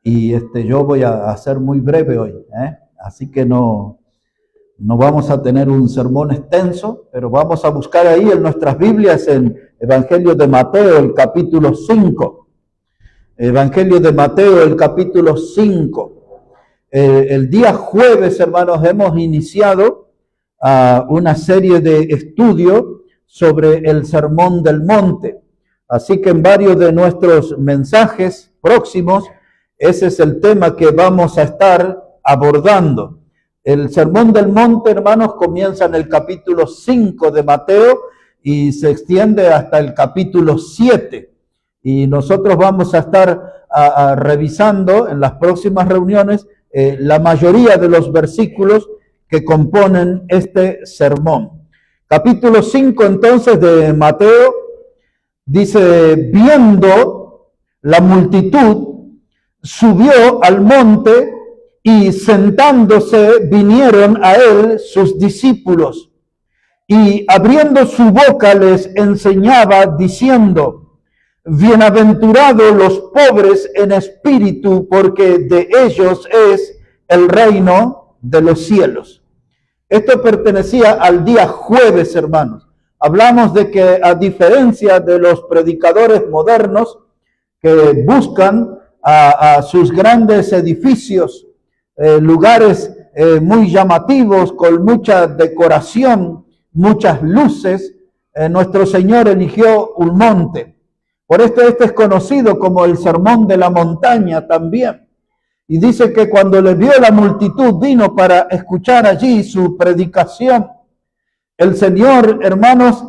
Y yo voy a ser muy breve hoy, así que no vamos a tener un sermón extenso, pero vamos a buscar ahí en nuestras Biblias en Evangelio de Mateo, el capítulo 5. Evangelio de Mateo, el capítulo 5. El día jueves, hermanos, hemos iniciado una serie de estudios sobre el Sermón del Monte. Así que en varios de nuestros mensajes próximos, ese es el tema que vamos a estar abordando. El Sermón del Monte, hermanos, comienza en el capítulo 5 de Mateo y se extiende hasta el capítulo 7. Y nosotros vamos a estar revisando en las próximas reuniones la mayoría de los versículos que componen este sermón. Capítulo 5 entonces de Mateo dice: viendo la multitud, subió al monte y sentándose vinieron a él sus discípulos. Y abriendo su boca les enseñaba diciendo: bienaventurados los pobres en espíritu, porque de ellos es el reino de los cielos. Esto pertenecía al día jueves, hermanos. Hablamos de que, a diferencia de los predicadores modernos que buscan a sus grandes edificios, lugares muy llamativos, con mucha decoración, muchas luces, nuestro Señor eligió un monte. Por esto este es conocido como el Sermón de la Montaña también. Y dice que cuando le vio la multitud, vino para escuchar allí su predicación. El Señor, hermanos,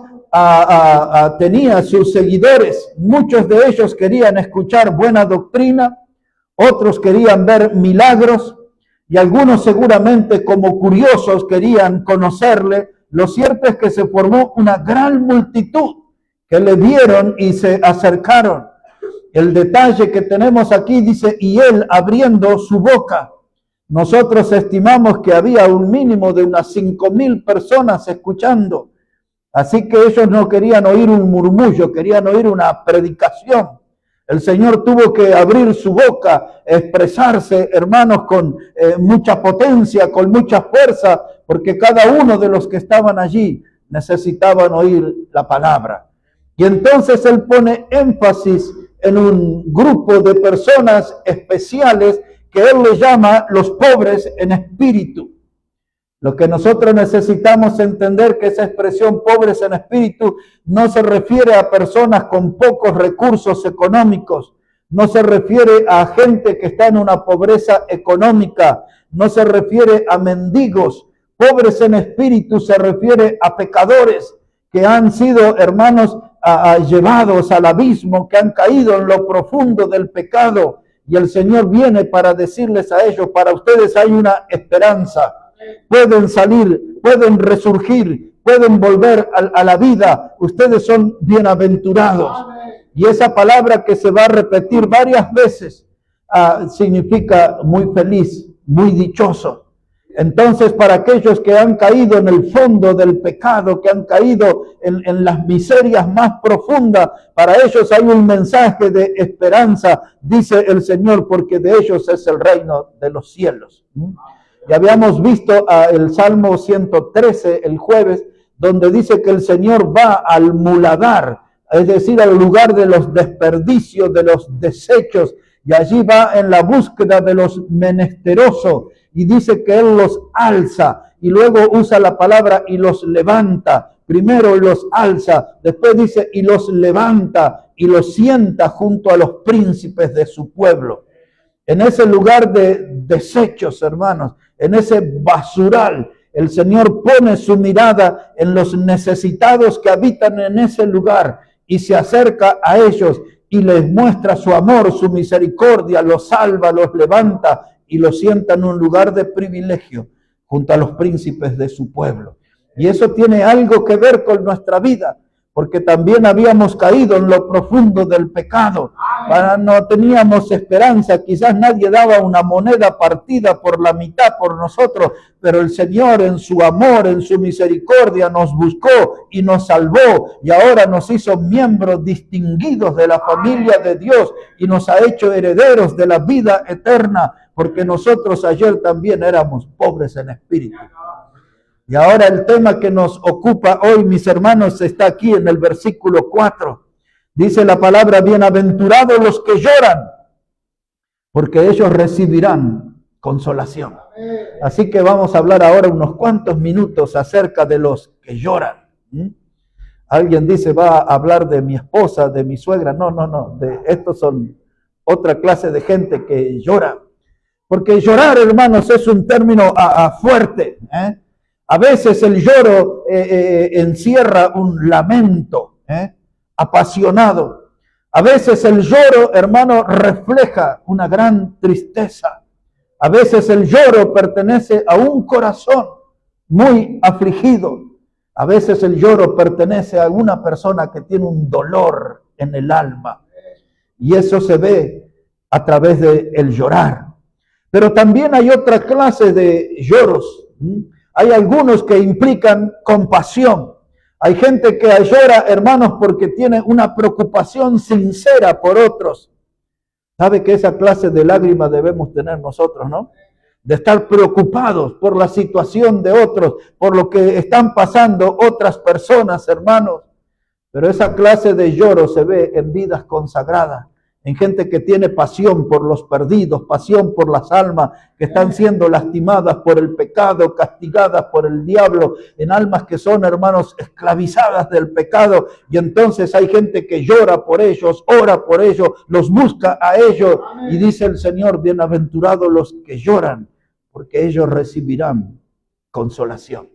tenía sus seguidores. Muchos de ellos querían escuchar buena doctrina, otros querían ver milagros, y algunos seguramente como curiosos querían conocerle. Lo cierto es que se formó una gran multitud que le vieron y se acercaron. El detalle que tenemos aquí dice: y él abriendo su boca. Nosotros estimamos que había un mínimo de unas 5,000 personas escuchando. Así que ellos no querían oír un murmullo, querían oír una predicación. El Señor tuvo que abrir su boca, expresarse, hermanos, con mucha potencia, con mucha fuerza, porque cada uno de los que estaban allí necesitaban oír la palabra. Y entonces Él pone énfasis en un grupo de personas especiales que Él le llama los pobres en espíritu. Lo que nosotros necesitamos entender, que esa expresión pobres en espíritu no se refiere a personas con pocos recursos económicos, no se refiere a gente que está en una pobreza económica, no se refiere a mendigos. Pobres en espíritu se refiere a pecadores que han sido, hermanos, llevados al abismo, que han caído en lo profundo del pecado. Y el Señor viene para decirles a ellos: para ustedes hay una esperanza. Pueden salir, pueden resurgir, pueden volver a la vida. Ustedes son bienaventurados. Y esa palabra, que se va a repetir varias veces, significa muy feliz, muy dichoso. Entonces, para aquellos que han caído en el fondo del pecado, que han caído en las miserias más profundas, para ellos hay un mensaje de esperanza, dice el Señor, porque de ellos es el reino de los cielos. Ya habíamos visto el Salmo 113 el jueves, donde dice que el Señor va al muladar, es decir, al lugar de los desperdicios, de los desechos, y allí va en la búsqueda de los menesterosos, y dice que Él los alza, y luego usa la palabra y los levanta. Primero los alza, después dice y los levanta, y los sienta junto a los príncipes de su pueblo. En ese lugar de desechos, hermanos, en ese basural, el Señor pone su mirada en los necesitados que habitan en ese lugar y se acerca a ellos y les muestra su amor, su misericordia, los salva, los levanta y los sienta en un lugar de privilegio junto a los príncipes de su pueblo. Y eso tiene algo que ver con nuestra vida, porque también habíamos caído en lo profundo del pecado. No teníamos esperanza, quizás nadie daba una moneda partida por la mitad por nosotros, pero el Señor en su amor, en su misericordia nos buscó y nos salvó, y ahora nos hizo miembros distinguidos de la familia de Dios y nos ha hecho herederos de la vida eterna, porque nosotros ayer también éramos pobres en espíritu. Y ahora el tema que nos ocupa hoy, mis hermanos, está aquí en el versículo 4. Dice la palabra: bienaventurados los que lloran, porque ellos recibirán consolación. Así que vamos a hablar ahora unos cuantos minutos acerca de los que lloran. Alguien dice, va a hablar de mi esposa, de mi suegra. No. Estos son otra clase de gente que llora. Porque llorar, hermanos, es un término fuerte, A veces el lloro encierra un lamento apasionado. A veces el lloro, hermano, refleja una gran tristeza. A veces el lloro pertenece a un corazón muy afligido. A veces el lloro pertenece a una persona que tiene un dolor en el alma. Y eso se ve a través del llorar. Pero también hay otra clase de lloros. Hay algunos que implican compasión. Hay gente que llora, hermanos, porque tiene una preocupación sincera por otros. ¿Sabe que esa clase de lágrimas debemos tener nosotros, no? De estar preocupados por la situación de otros, por lo que están pasando otras personas, hermanos. Pero esa clase de lloro se ve en vidas consagradas, en gente que tiene pasión por los perdidos, pasión por las almas que están siendo lastimadas por el pecado, castigadas por el diablo, en almas que son, hermanos, esclavizadas del pecado. Y entonces hay gente que llora por ellos, ora por ellos, los busca a ellos. Y dice el Señor: bienaventurados los que lloran, porque ellos recibirán consolación.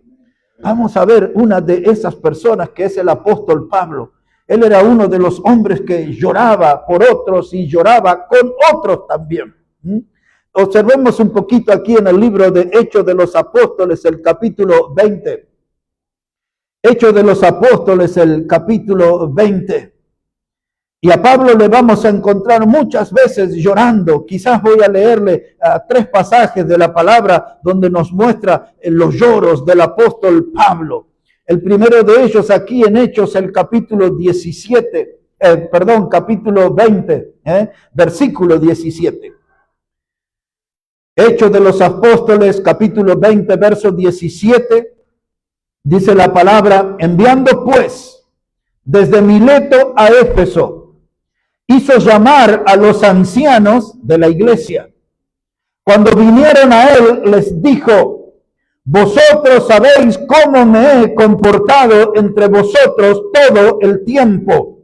Vamos a ver una de esas personas, que es el apóstol Pablo. Él era uno de los hombres que lloraba por otros y lloraba con otros también. Observemos un poquito aquí en el libro de Hechos de los Apóstoles, el capítulo 20. Hechos de los Apóstoles, el capítulo 20. Y a Pablo le vamos a encontrar muchas veces llorando. Quizás voy a leerle 3 pasajes de la palabra donde nos muestra los lloros del apóstol Pablo. El primero de ellos aquí en Hechos, el capítulo 20, versículo 17. Hechos de los Apóstoles, capítulo 20, verso 17, dice la palabra: enviando pues desde Mileto a Éfeso, hizo llamar a los ancianos de la iglesia. Cuando vinieron a él, les dijo: vosotros sabéis cómo me he comportado entre vosotros todo el tiempo,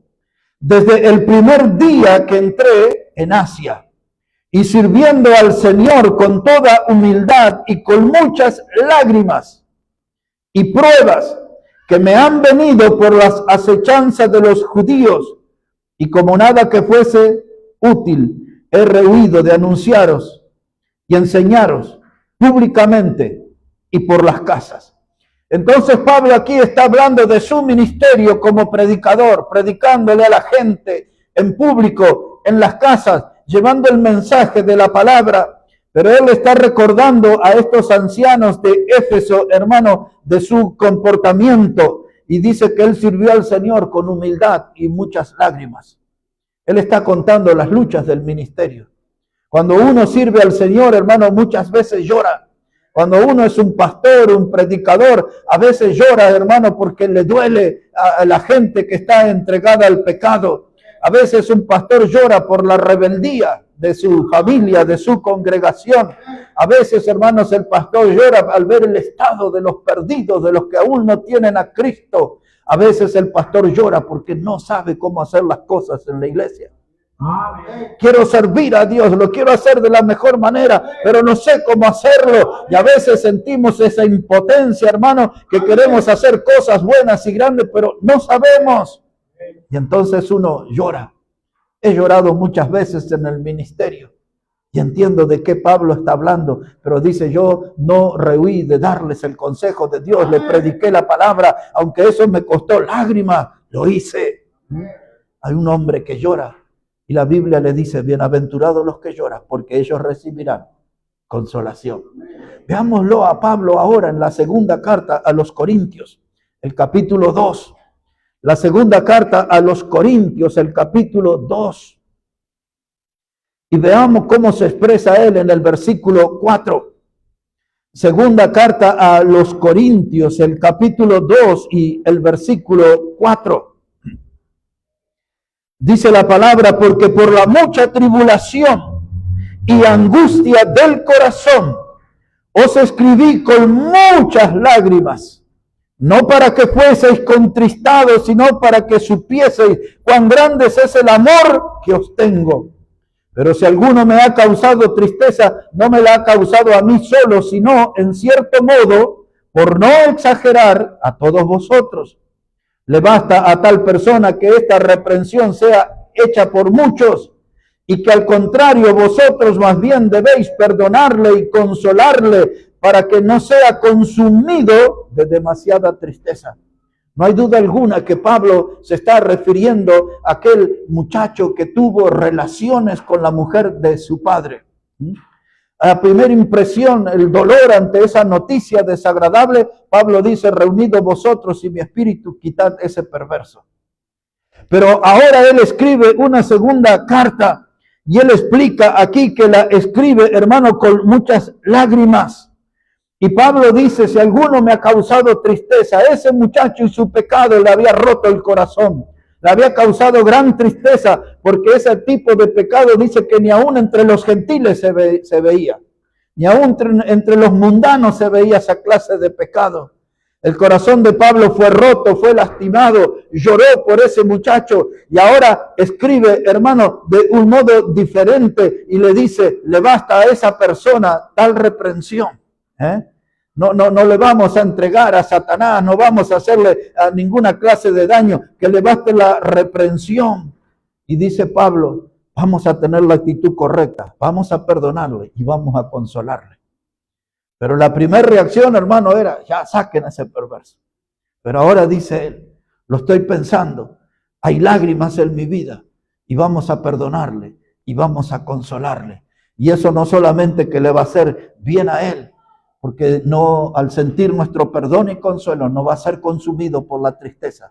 desde el primer día que entré en Asia, y sirviendo al Señor con toda humildad y con muchas lágrimas y pruebas que me han venido por las acechanzas de los judíos, y como nada que fuese útil, he rehuido de anunciaros y enseñaros públicamente y por las casas. Entonces Pablo aquí está hablando de su ministerio como predicador, predicándole a la gente en público, en las casas, llevando el mensaje de la palabra. Pero él está recordando a estos ancianos de Éfeso, hermano, de su comportamiento, y dice que él sirvió al Señor con humildad y muchas lágrimas. Él está contando las luchas del ministerio. Cuando uno sirve al Señor, hermano, muchas veces llora. Cuando uno es un pastor, un predicador, a veces llora, hermano, porque le duele a la gente que está entregada al pecado. A veces un pastor llora por la rebeldía de su familia, de su congregación. A veces, hermanos, el pastor llora al ver el estado de los perdidos, de los que aún no tienen a Cristo. A veces el pastor llora porque no sabe cómo hacer las cosas en la iglesia. Quiero servir a Dios, lo quiero hacer de la mejor manera, pero no sé cómo hacerlo. Y a veces sentimos esa impotencia, hermano, que queremos hacer cosas buenas y grandes, pero no sabemos. Y entonces uno llora. He llorado muchas veces en el ministerio y entiendo de qué Pablo está hablando, pero dice: yo no rehuí de darles el consejo de Dios, le prediqué la palabra, aunque eso me costó lágrimas, lo hice. Hay un hombre que llora y la Biblia le dice, bienaventurados los que lloran, porque ellos recibirán consolación. Veámoslo a Pablo ahora en la segunda carta a los Corintios, el capítulo 2. La segunda carta a los Corintios, el capítulo 2. Y veamos cómo se expresa él en el versículo 4. Segunda carta a los Corintios, el capítulo 2 y el versículo 4. Dice la palabra, porque por la mucha tribulación y angustia del corazón os escribí con muchas lágrimas, no para que fueseis contristados, sino para que supieseis cuán grande es el amor que os tengo. Pero si alguno me ha causado tristeza, no me la ha causado a mí solo, sino en cierto modo, por no exagerar, a todos vosotros. Le basta a tal persona que esta reprensión sea hecha por muchos, y que al contrario vosotros más bien debéis perdonarle y consolarle para que no sea consumido de demasiada tristeza. No hay duda alguna que Pablo se está refiriendo a aquel muchacho que tuvo relaciones con la mujer de su padre. A la primera impresión, el dolor ante esa noticia desagradable, Pablo dice, reunidos vosotros y mi espíritu, quitad ese perverso. Pero ahora él escribe una segunda carta y él explica aquí que la escribe, hermano, con muchas lágrimas. Y Pablo dice, si alguno me ha causado tristeza, ese muchacho y su pecado le había roto el corazón. Le había causado gran tristeza porque ese tipo de pecado dice que ni aún entre los gentiles se veía. Ni aún entre los mundanos se veía esa clase de pecado. El corazón de Pablo fue roto, fue lastimado, lloró por ese muchacho y ahora escribe, hermano, de un modo diferente y le dice, le basta a esa persona tal reprensión. No le vamos a entregar a Satanás, no vamos a hacerle a ninguna clase de daño, que le baste la reprensión. Y dice Pablo, vamos a tener la actitud correcta, vamos a perdonarle y vamos a consolarle. Pero la primera reacción, hermano, era, ya saquen a ese perverso. Pero ahora dice él, lo estoy pensando, hay lágrimas en mi vida y vamos a perdonarle y vamos a consolarle. Y eso no solamente que le va a hacer bien a él, porque no, al sentir nuestro perdón y consuelo, no va a ser consumido por la tristeza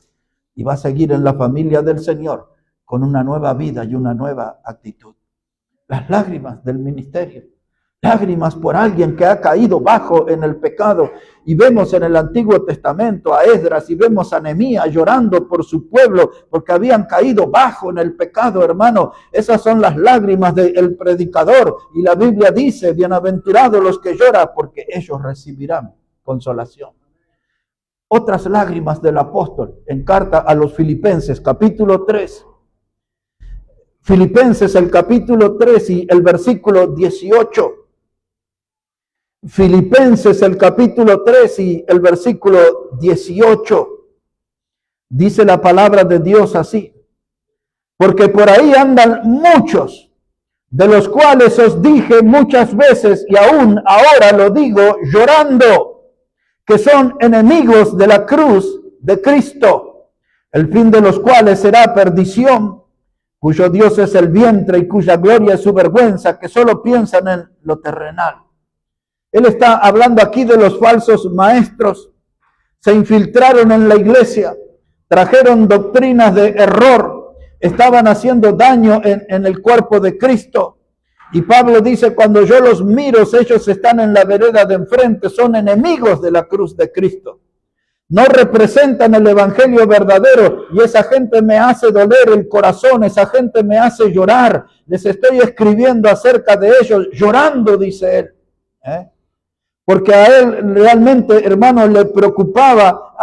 y va a seguir en la familia del Señor con una nueva vida y una nueva actitud. Las lágrimas del ministerio, lágrimas por alguien que ha caído bajo en el pecado. Y vemos en el Antiguo Testamento a Esdras y vemos a Nehemías llorando por su pueblo porque habían caído bajo en el pecado, hermano. Esas son las lágrimas del predicador. Y la Biblia dice, bienaventurados los que lloran porque ellos recibirán consolación. Otras lágrimas del apóstol en carta a los Filipenses, capítulo 3. Filipenses, el capítulo 3 y el versículo 18. Filipenses, el capítulo 3 y el versículo 18. Dice la palabra de Dios así. Porque por ahí andan muchos, de los cuales os dije muchas veces y aún ahora lo digo llorando, que son enemigos de la cruz de Cristo, el fin de los cuales será perdición, cuyo Dios es el vientre y cuya gloria es su vergüenza, que solo piensan en lo terrenal. Él está hablando aquí de los falsos maestros. Se infiltraron en la iglesia, trajeron doctrinas de error, estaban haciendo daño en el cuerpo de Cristo. Y Pablo dice, cuando yo los miro, ellos están en la vereda de enfrente, son enemigos de la cruz de Cristo. No representan el evangelio verdadero y esa gente me hace doler el corazón, esa gente me hace llorar. Les estoy escribiendo acerca de ellos, llorando, dice él. Porque a él realmente, hermano, le preocupaba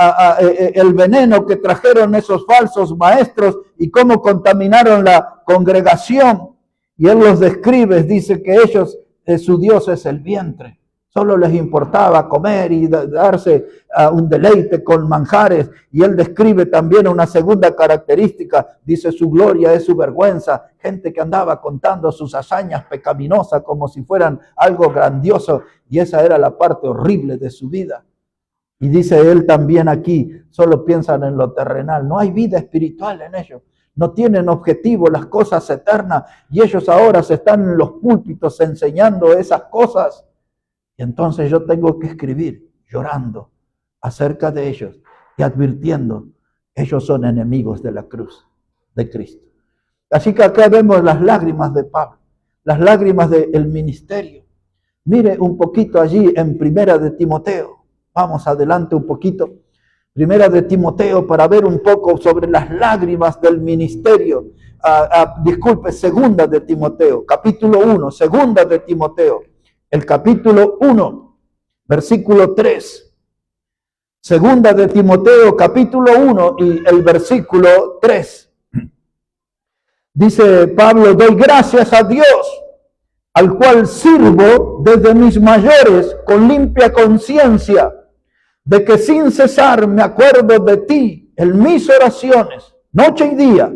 el veneno que trajeron esos falsos maestros y cómo contaminaron la congregación. Y él los describe, dice que ellos, su Dios es el vientre. Solo les importaba comer y darse un deleite con manjares. Y él describe también una segunda característica. Dice, su gloria es su vergüenza. Gente que andaba contando sus hazañas pecaminosas como si fueran algo grandioso. Y esa era la parte horrible de su vida. Y dice él también aquí, solo piensan en lo terrenal, no hay vida espiritual en ellos. No tienen objetivo las cosas eternas y ellos ahora se están en los púlpitos enseñando esas cosas. Y entonces yo tengo que escribir llorando acerca de ellos y advirtiendo, ellos son enemigos de la cruz de Cristo. Así que acá vemos las lágrimas de Pablo, las lágrimas del ministerio. Mire un poquito allí en Primera de Timoteo. Vamos adelante un poquito. Primera de Timoteo para ver un poco sobre las lágrimas del ministerio. Segunda de Timoteo, capítulo 1, segunda de Timoteo, el capítulo 1, versículo 3. Segunda de Timoteo, capítulo 1 y el versículo 3. Dice Pablo, doy gracias a Dios, al cual sirvo desde mis mayores con limpia conciencia, de que sin cesar me acuerdo de ti en mis oraciones, noche y día,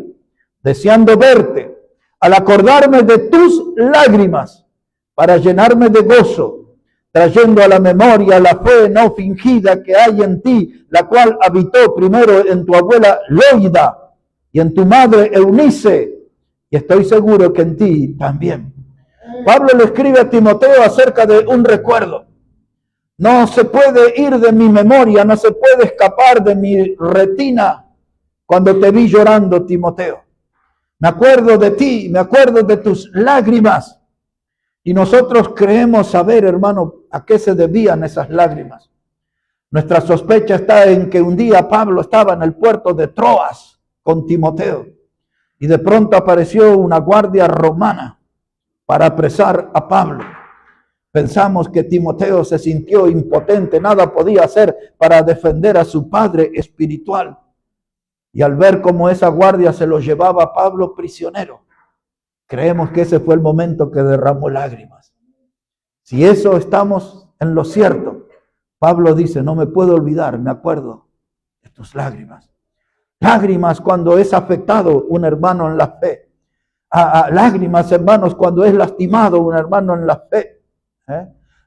deseando verte, al acordarme de tus lágrimas, para llenarme de gozo, trayendo a la memoria la fe no fingida que hay en ti, la cual habitó primero en tu abuela Loida y en tu madre Eunice, y estoy seguro que en ti también. Pablo le escribe a Timoteo acerca de un recuerdo. No se puede ir de mi memoria, no se puede escapar de mi retina cuando te vi llorando, Timoteo. Me acuerdo de ti, me acuerdo de tus lágrimas. Y nosotros creemos saber, hermano, a qué se debían esas lágrimas. Nuestra sospecha está en que un día Pablo estaba en el puerto de Troas con Timoteo. Y de pronto apareció una guardia romana para apresar a Pablo. Pensamos que Timoteo se sintió impotente, nada podía hacer para defender a su padre espiritual. Y al ver cómo esa guardia se lo llevaba a Pablo prisionero, creemos que ese fue el momento que derramó lágrimas. Si eso estamos en lo cierto, Pablo dice, no me puedo olvidar, me acuerdo de tus lágrimas. Lágrimas cuando es afectado un hermano en la fe. Lágrimas, hermanos, cuando es lastimado un hermano en la fe.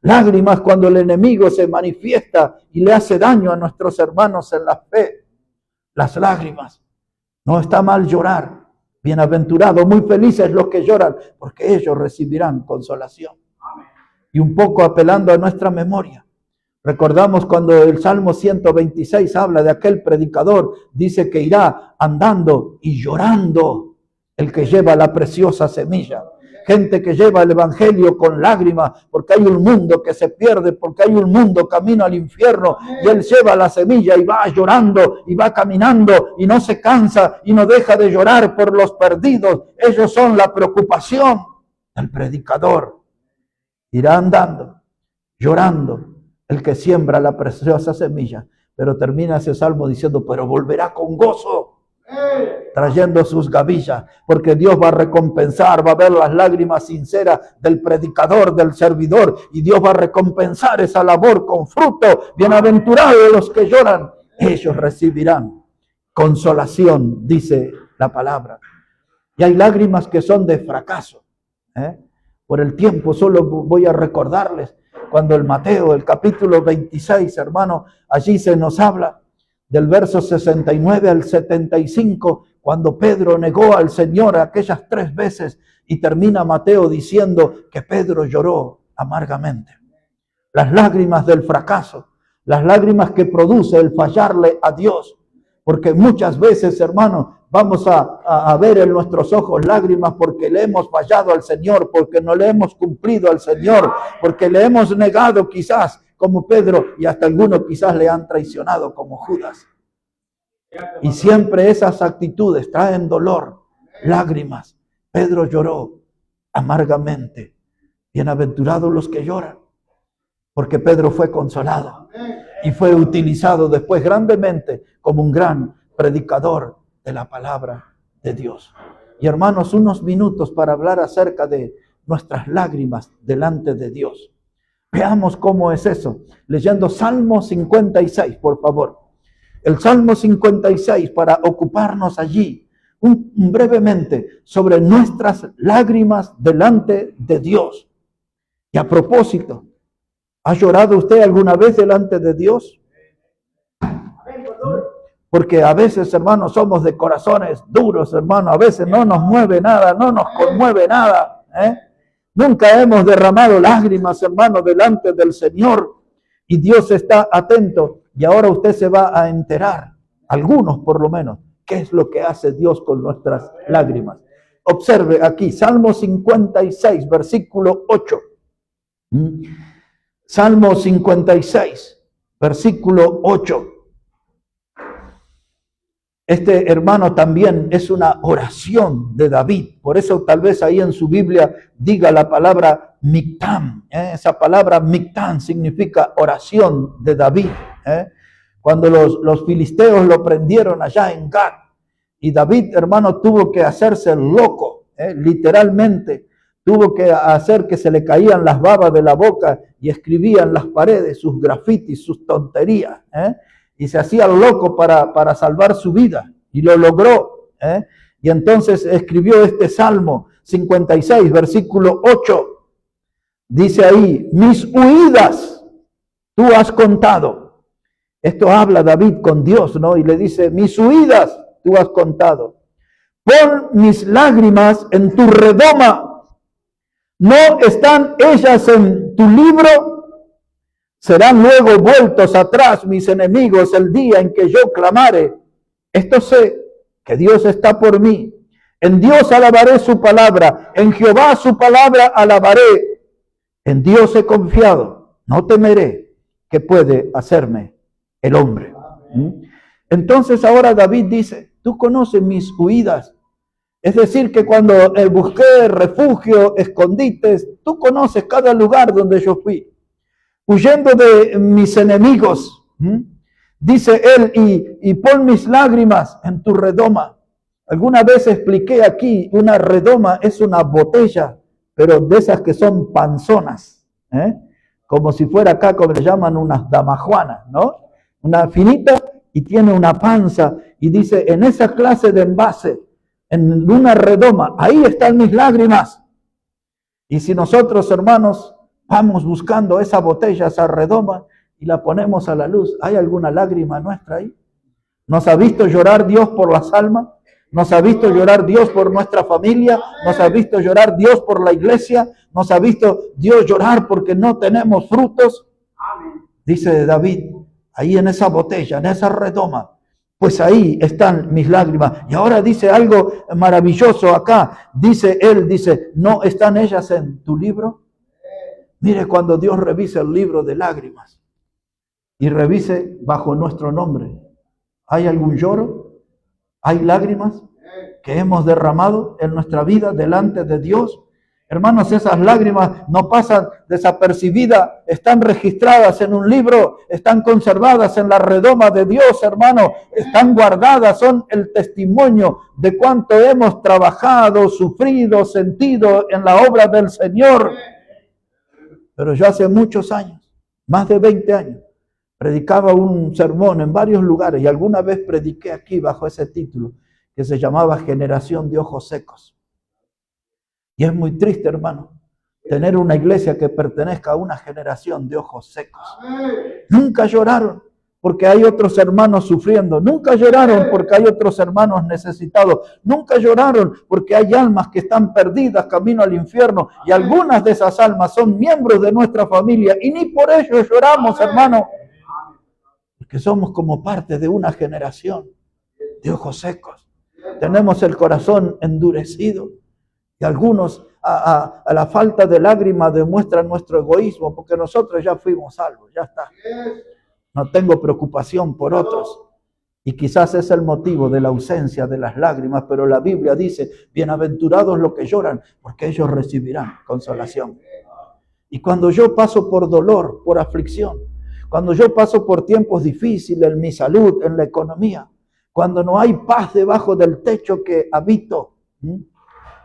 Lágrimas cuando el enemigo se manifiesta y le hace daño a nuestros hermanos en la fe. Las lágrimas. No está mal llorar. Bienaventurados, muy felices los que lloran, porque ellos recibirán consolación. Y un poco apelando a nuestra memoria. Recordamos cuando el Salmo 126 habla de aquel predicador, dice que irá andando y llorando el que lleva la preciosa semilla. Gente que lleva el evangelio con lágrimas, porque hay un mundo que se pierde, porque hay un mundo camino al infierno, y él lleva la semilla y va llorando y va caminando y no se cansa y no deja de llorar por los perdidos. Ellos son la preocupación del predicador. Irá andando, llorando, el que siembra la preciosa semilla, pero termina ese salmo diciendo, pero volverá con gozo, trayendo sus gavillas, porque Dios va a recompensar, va a ver las lágrimas sinceras del predicador, del servidor, y Dios va a recompensar esa labor con fruto. Bienaventurados los que lloran, ellos recibirán consolación, dice la palabra. Y hay lágrimas que son de fracaso. Por el tiempo solo voy a recordarles cuando el Mateo, el capítulo 26, hermano, allí se nos habla del verso 69 al 75, cuando Pedro negó al Señor aquellas 3 veces, y termina Mateo diciendo que Pedro lloró amargamente. Las lágrimas del fracaso, las lágrimas que produce el fallarle a Dios, porque muchas veces, hermano, vamos a ver en nuestros ojos lágrimas porque le hemos fallado al Señor, porque no le hemos cumplido al Señor, porque le hemos negado quizás como Pedro, y hasta algunos quizás le han traicionado como Judas. Y siempre esas actitudes traen dolor, lágrimas. Pedro lloró amargamente. Bienaventurados los que lloran, porque Pedro fue consolado y fue utilizado después grandemente como un gran predicador de la palabra de Dios. Y hermanos, unos minutos para hablar acerca de nuestras lágrimas delante de Dios. Veamos cómo es eso, leyendo Salmo 56, por favor. El Salmo 56, para ocuparnos allí brevemente sobre nuestras lágrimas delante de Dios. Y a propósito, ¿ha llorado usted alguna vez delante de Dios? Porque a veces, hermanos, somos de corazones duros, hermanos. A veces no nos mueve nada, no nos conmueve nada. Nunca hemos derramado lágrimas, hermanos, delante del Señor. Y Dios está atento. Y ahora usted se va a enterar, algunos por lo menos, qué es lo que hace Dios con nuestras lágrimas. Observe aquí, Salmo 56, versículo 8. Salmo 56, versículo 8. Este, hermano, también es una oración de David. Por eso tal vez ahí en su Biblia diga la palabra Mictam. Esa palabra Mictam significa oración de David. Cuando los filisteos lo prendieron allá en Gat, y David, hermano, tuvo que hacerse loco, literalmente. Tuvo que hacer que se le caían las babas de la boca y escribía en las paredes sus grafitis, sus tonterías. Y se hacía loco para salvar su vida. Y lo logró. Y entonces escribió este Salmo 56, versículo 8. Dice ahí, mis huidas tú has contado. Esto habla David con Dios, ¿no? Y le dice, mis huidas tú has contado. Pon mis lágrimas en tu redoma. ¿No están ellas en tu libro? Serán luego vueltos atrás mis enemigos el día en que yo clamare. Esto sé, que Dios está por mí. En Dios alabaré su palabra. En Jehová su palabra alabaré. En Dios he confiado. No temeré. ¿Qué puede hacerme el hombre? Entonces ahora David dice, tú conoces mis huidas. Es decir, que cuando busqué refugio, escondites, tú conoces cada lugar donde yo fui. Huyendo de mis enemigos, dice él, y pon mis lágrimas en tu redoma. Alguna vez expliqué aquí, una redoma es una botella, pero de esas que son panzonas, como si fuera acá, como le llaman unas damajuanas, ¿no? Una finita y tiene una panza, y dice, en esa clase de envase, en una redoma, ahí están mis lágrimas. Y si nosotros, hermanos, vamos buscando esa botella, esa redoma, y la ponemos a la luz, ¿hay alguna lágrima nuestra ahí? ¿Nos ha visto llorar Dios por las almas? ¿Nos ha visto llorar Dios por nuestra familia? ¿Nos ha visto llorar Dios por la iglesia? ¿Nos ha visto Dios llorar porque no tenemos frutos? Dice David, ahí en esa botella, en esa redoma, pues ahí están mis lágrimas. Y ahora dice algo maravilloso acá. Dice él, dice, ¿no están ellas en tu libro? Mire, cuando Dios revisa el libro de lágrimas y revise bajo nuestro nombre, ¿hay algún lloro? ¿Hay lágrimas que hemos derramado en nuestra vida delante de Dios? Hermanos, esas lágrimas no pasan desapercibidas, están registradas en un libro, están conservadas en la redoma de Dios, hermano, están guardadas, son el testimonio de cuánto hemos trabajado, sufrido, sentido en la obra del Señor. Pero yo hace muchos años, más de 20 años, predicaba un sermón en varios lugares y alguna vez prediqué aquí bajo ese título que se llamaba Generación de Ojos Secos. Y es muy triste, hermano, tener una iglesia que pertenezca a una generación de ojos secos. Nunca lloraron porque hay otros hermanos sufriendo. Nunca lloraron porque hay otros hermanos necesitados. Nunca lloraron porque hay almas que están perdidas camino al infierno. Y algunas de esas almas son miembros de nuestra familia. Y ni por ello lloramos, hermano. Porque somos como parte de una generación de ojos secos. Tenemos el corazón endurecido. Y algunos a la falta de lágrimas demuestran nuestro egoísmo porque nosotros ya fuimos salvos, ya está. No tengo preocupación por otros. Y quizás es el motivo de la ausencia de las lágrimas, pero la Biblia dice, bienaventurados los que lloran, porque ellos recibirán consolación. Y cuando yo paso por dolor, por aflicción, cuando yo paso por tiempos difíciles en mi salud, en la economía, cuando no hay paz debajo del techo que habito,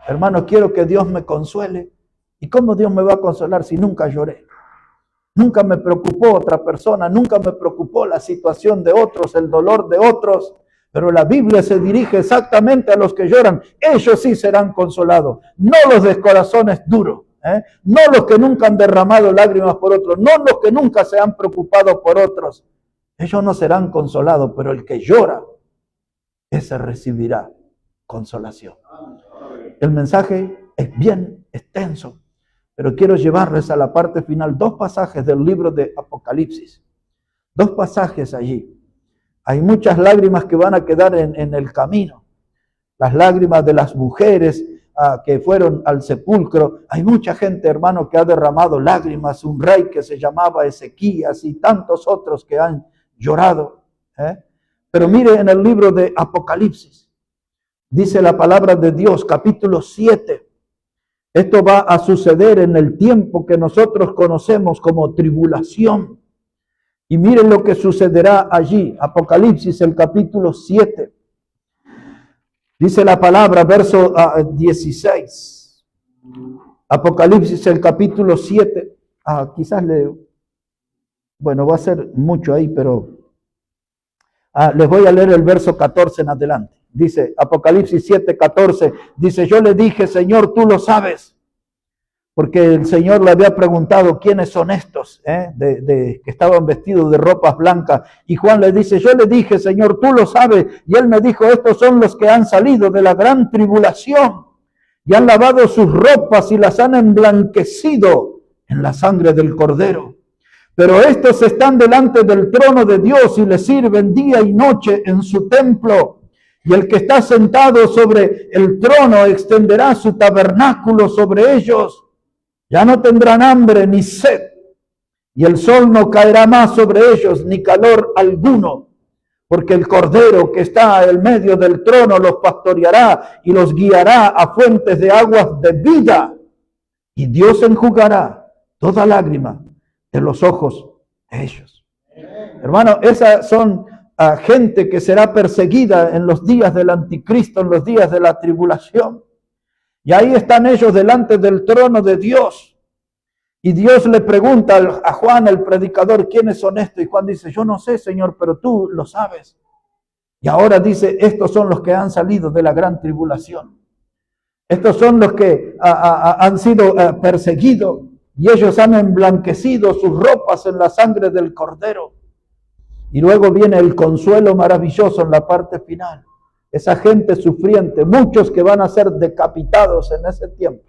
hermano, quiero que Dios me consuele. ¿Y cómo Dios me va a consolar si nunca lloré? Nunca me preocupó otra persona, nunca me preocupó la situación de otros, el dolor de otros. Pero la Biblia se dirige exactamente a los que lloran. Ellos sí serán consolados, no los de corazones duros, no los que nunca han derramado lágrimas por otros, no los que nunca se han preocupado por otros. Ellos no serán consolados, pero el que llora ese recibirá consolación. El mensaje es bien extenso, pero quiero llevarles a la parte final 2 pasajes del libro de Apocalipsis. 2 pasajes allí. Hay muchas lágrimas que van a quedar en el camino. Las lágrimas de las mujeres que fueron al sepulcro. Hay mucha gente, hermano, que ha derramado lágrimas. Un rey que se llamaba Ezequías y tantos otros que han llorado. Pero mire en el libro de Apocalipsis. Dice la palabra de Dios, capítulo 7. Esto va a suceder en el tiempo que nosotros conocemos como tribulación. Y miren lo que sucederá allí. Apocalipsis, el capítulo 7. Dice la palabra, verso 16. Apocalipsis, el capítulo 7. Quizás leo. Bueno, va a ser mucho ahí, pero les voy a leer el verso 14 en adelante. Dice, Apocalipsis 7, 14. Dice, yo le dije, Señor, tú lo sabes. Porque el Señor le había preguntado quiénes son estos, que estaban vestidos de ropas blancas. Y Juan le dice, yo le dije, Señor, tú lo sabes. Y él me dijo, estos son los que han salido de la gran tribulación. Y han lavado sus ropas y las han emblanquecido en la sangre del Cordero. Pero estos están delante del trono de Dios y le sirven día y noche en su templo. Y el que está sentado sobre el trono extenderá su tabernáculo sobre ellos. Ya no tendrán hambre ni sed, y el sol no caerá más sobre ellos, ni calor alguno, porque el Cordero que está en medio del trono los pastoreará y los guiará a fuentes de aguas de vida, y Dios enjugará toda lágrima de los ojos de ellos. Hermano, esas son gente que será perseguida en los días del anticristo, en los días de la tribulación. Y ahí están ellos delante del trono de Dios. Y Dios le pregunta a Juan, el predicador, ¿quiénes son estos? Y Juan dice, yo no sé, Señor, pero tú lo sabes. Y ahora dice, estos son los que han salido de la gran tribulación. Estos son los que han sido perseguidos. Y ellos han emblanquecido sus ropas en la sangre del Cordero. Y luego viene el consuelo maravilloso en la parte final. Esa gente sufriente, muchos que van a ser decapitados en ese tiempo.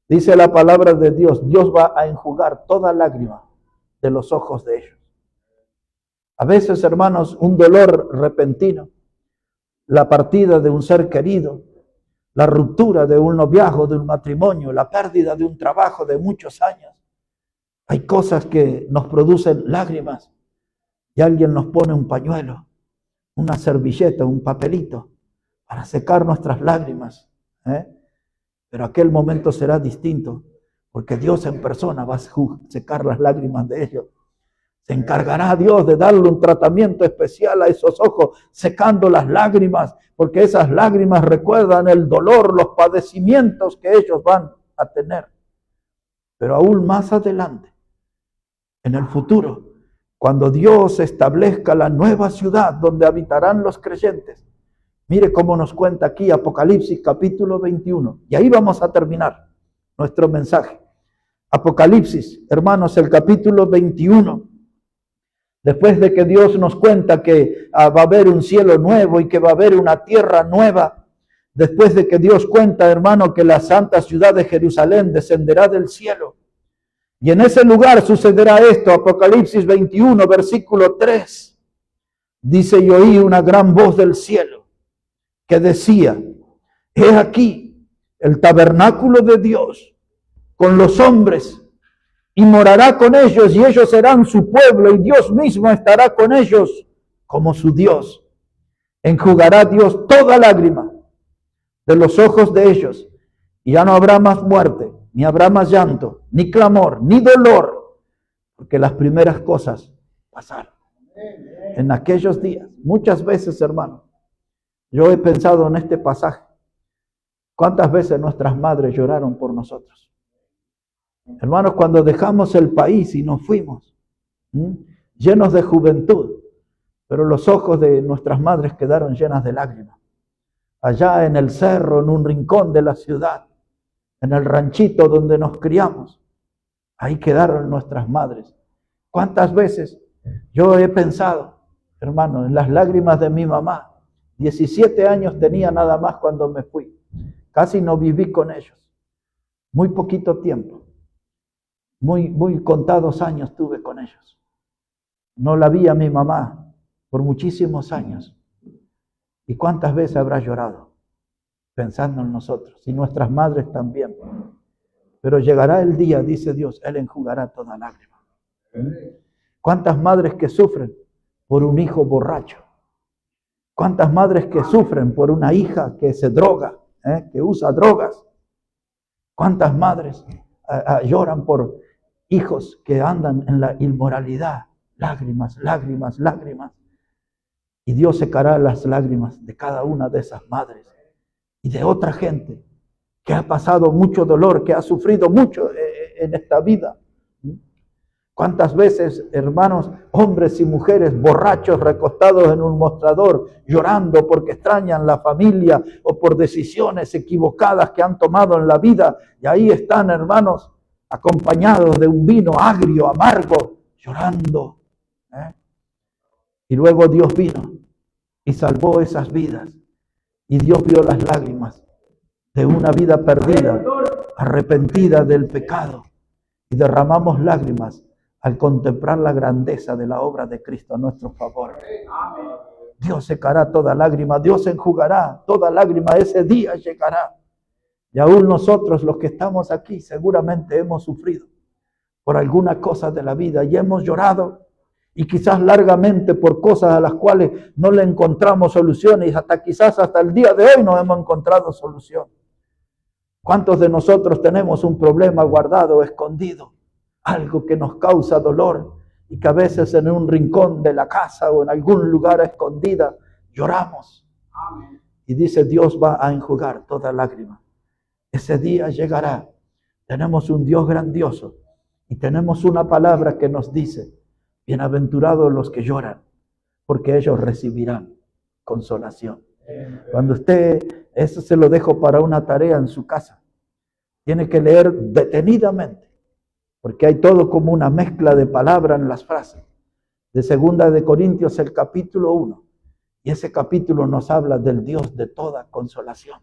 Dice la palabra de Dios, Dios va a enjugar toda lágrima de los ojos de ellos. A veces, hermanos, un dolor repentino, la partida de un ser querido, la ruptura de un noviazgo, de un matrimonio, la pérdida de un trabajo de muchos años. Hay cosas que nos producen lágrimas y alguien nos pone un pañuelo, una servilleta, un papelito para secar nuestras lágrimas. Pero aquel momento será distinto, porque Dios en persona va a secar las lágrimas de ellos. Se encargará Dios de darle un tratamiento especial a esos ojos, secando las lágrimas, porque esas lágrimas recuerdan el dolor, los padecimientos que ellos van a tener. Pero aún más adelante, en el futuro, cuando Dios establezca la nueva ciudad donde habitarán los creyentes, mire cómo nos cuenta aquí Apocalipsis capítulo 21. Y ahí vamos a terminar nuestro mensaje. Apocalipsis, hermanos, el capítulo 21. Después de que Dios nos cuenta que va a haber un cielo nuevo y que va a haber una tierra nueva. Después de que Dios cuenta, hermano, que la santa ciudad de Jerusalén descenderá del cielo. Y en ese lugar sucederá esto. Apocalipsis 21, versículo 3. Dice, y oí una gran voz del cielo que decía, he aquí el tabernáculo de Dios con los hombres, y morará con ellos, y ellos serán su pueblo, y Dios mismo estará con ellos como su Dios. Enjugará Dios toda lágrima de los ojos de ellos, y ya no habrá más muerte, ni habrá más llanto, ni clamor, ni dolor, porque las primeras cosas pasaron. En aquellos días, muchas veces, hermano, yo he pensado en este pasaje, cuántas veces nuestras madres lloraron por nosotros. Hermanos, cuando dejamos el país y nos fuimos, llenos de juventud, pero los ojos de nuestras madres quedaron llenas de lágrimas. Allá en el cerro, en un rincón de la ciudad, en el ranchito donde nos criamos, ahí quedaron nuestras madres. ¿Cuántas veces yo he pensado, hermano, en las lágrimas de mi mamá, 17 años tenía nada más cuando me fui. Casi no viví con ellos. Muy poquito tiempo. Muy contados años tuve con ellos. No la vi a mi mamá por muchísimos años. ¿Y cuántas veces habrá llorado pensando en nosotros? Y nuestras madres también. Pero llegará el día, dice Dios, Él enjugará toda lágrima. ¿Cuántas madres que sufren por un hijo borracho? ¿Cuántas madres que sufren por una hija que se droga, que usa drogas? ¿Cuántas madres lloran por hijos que andan en la inmoralidad? Lágrimas, lágrimas, lágrimas. Y Dios secará las lágrimas de cada una de esas madres y de otra gente que ha pasado mucho dolor, que ha sufrido mucho en esta vida. ¿Cuántas veces, hermanos, hombres y mujeres borrachos recostados en un mostrador, llorando porque extrañan la familia o por decisiones equivocadas que han tomado en la vida? Y ahí están, hermanos, acompañados de un vino agrio, amargo, llorando. Y luego Dios vino y salvó esas vidas. Y Dios vio las lágrimas de una vida perdida, arrepentida del pecado. Y derramamos lágrimas al contemplar la grandeza de la obra de Cristo a nuestro favor. Dios secará toda lágrima, Dios enjugará toda lágrima, ese día llegará. Y aún nosotros, los que estamos aquí, seguramente hemos sufrido por alguna cosa de la vida y hemos llorado, y quizás largamente por cosas a las cuales no le encontramos soluciones, y quizás hasta el día de hoy no hemos encontrado solución. ¿Cuántos de nosotros tenemos un problema guardado, escondido? Algo que nos causa dolor y que a veces en un rincón de la casa o en algún lugar escondida lloramos. Amén. Y dice, Dios va a enjugar toda lágrima. Ese día llegará. Tenemos un Dios grandioso y tenemos una palabra que nos dice, bienaventurados los que lloran, porque ellos recibirán consolación. Cuando usted, eso se lo dejo para una tarea en su casa, tiene que leer detenidamente, porque hay todo como una mezcla de palabras en las frases. De 2 de Corintios, el capítulo 1. Y ese capítulo nos habla del Dios de toda consolación.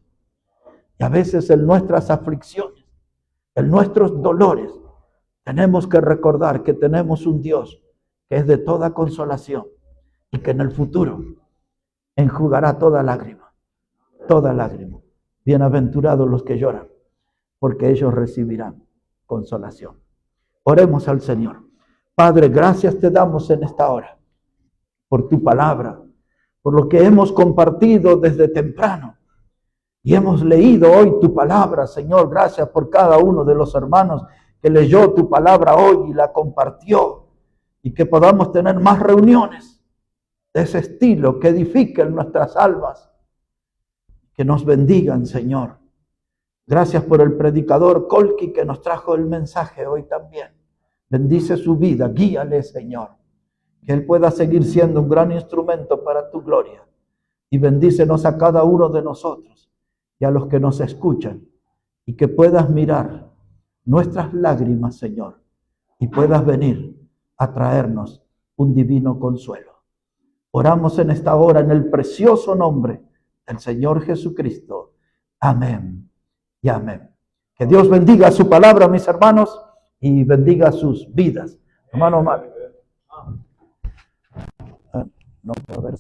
Y a veces en nuestras aflicciones, en nuestros dolores, tenemos que recordar que tenemos un Dios que es de toda consolación y que en el futuro enjugará toda lágrima, toda lágrima. Bienaventurados los que lloran, porque ellos recibirán consolación. Oremos al Señor. Padre, gracias te damos en esta hora por tu palabra, por lo que hemos compartido desde temprano y hemos leído hoy tu palabra, Señor. Gracias por cada uno de los hermanos que leyó tu palabra hoy y la compartió, y que podamos tener más reuniones de ese estilo que edifiquen nuestras almas, que nos bendigan, Señor. Gracias por el predicador Colqui que nos trajo el mensaje hoy también. Bendice su vida, guíale, Señor. Que él pueda seguir siendo un gran instrumento para tu gloria. Y bendícenos a cada uno de nosotros y a los que nos escuchan. Y que puedas mirar nuestras lágrimas, Señor. Y puedas venir a traernos un divino consuelo. Oramos en esta hora en el precioso nombre del Señor Jesucristo. Amén y amén. Que Dios bendiga su palabra, mis hermanos, y bendiga sus vidas. Hermano Omar. No, a ver.